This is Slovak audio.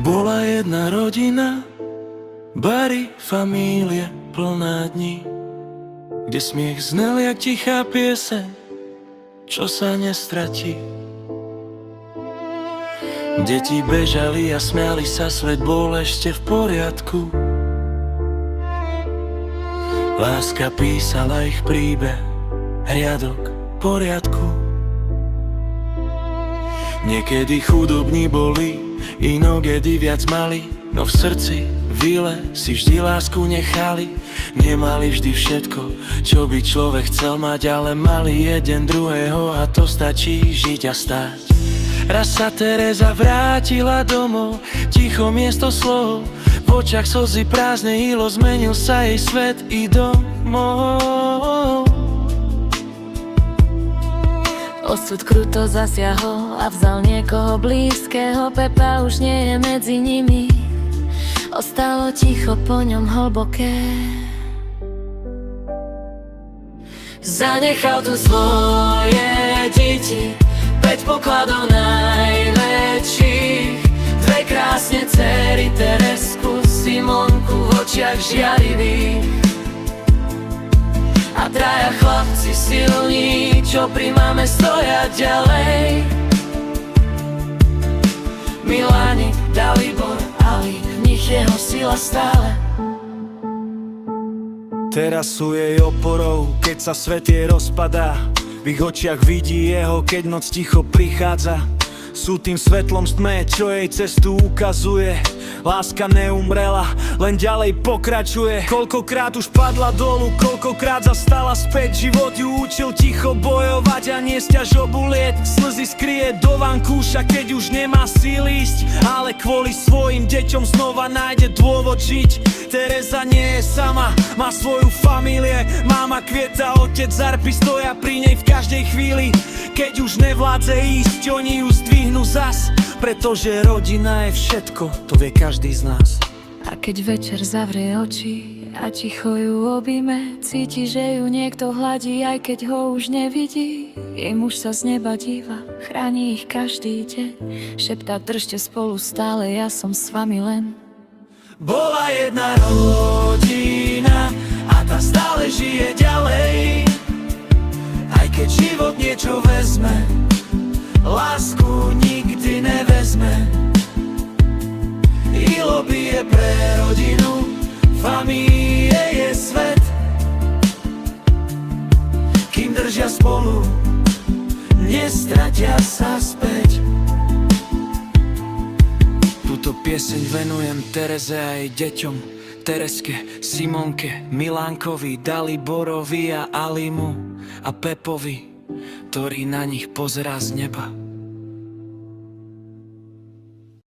Bola jedna rodina, bary, famílie plná dní, kde smiech znel jak tichá pieseň, čo sa nestratí. Deti bežali a smiali sa, svet bol ešte v poriadku. Láska písala ich príbeh, riadok poriadku. Niekedy chudobní boli, inokedy viac mali, no v srdci vile si vždy lásku nechali. Nemali vždy všetko, čo by človek chcel mať, ale mali jeden druhého a to stačí žiť a stáť. Raz sa Tereza vrátila domov, ticho miesto slov, v očiach slzy prázdne hýlo, zmenil sa jej svet i domov. Osud kruto zasiahol a vzal niekoho blízkeho, Pepa už nie je medzi nimi. Ostalo ticho po ňom hlboké. Zanechal tu svoje deti, 5 pokladov najväčších, 2 krásne dcery, Teresku, Simonku v očiach žiarivých a 3 chlapci silní, čo pri mame stoja ďalej. Milánik, Dalibor, Ali, v nich jeho sila stále. Teraz sú jej oporou, keď sa svet jej rozpadá. V ich očiach vidí jeho, keď noc ticho prichádza. Sú tým svetlom z tme, čo jej cestu ukazuje. Láska neumrela, len ďalej pokračuje. Koľkokrát už padla dolu, koľkokrát zastala späť. Život ju učil ticho bojovať a niesť ťažobu liet. Slzy skrie do vankúša, keď už nemá síly ísť, ale kvôli svojim deťom znova nájde dôvod žiť. Tereza nie je sama, má svoju famílie. Mama Kvieta, otec Zarpi stoja pri nej v každej chvíli. Keď už nevládze ísť, oni ju zdvihnú zas, pretože rodina je všetko, to vie každý z nás. A keď večer zavrie oči a ticho ju objíme, cíti, že ju niekto hladí, aj keď ho už nevidí. Jej muž sa z neba díva, chráni ich každý deň, šeptá: držte spolu stále, ja som s vami len. Bola jedna rodina a tá stále žije ďalej. Aj keď život niečo vezme, lásku nikdy nevezme. Ilo bije pre rodinu, famílie je svet. Kým držia spolu, nestratia sa späť. Túto pieseň venujem Tereze a jej deťom, Tereske, Simonke, Milánkovi, Daliborovi a Alimu a Pepovi, ktorý na nich pozerá z neba.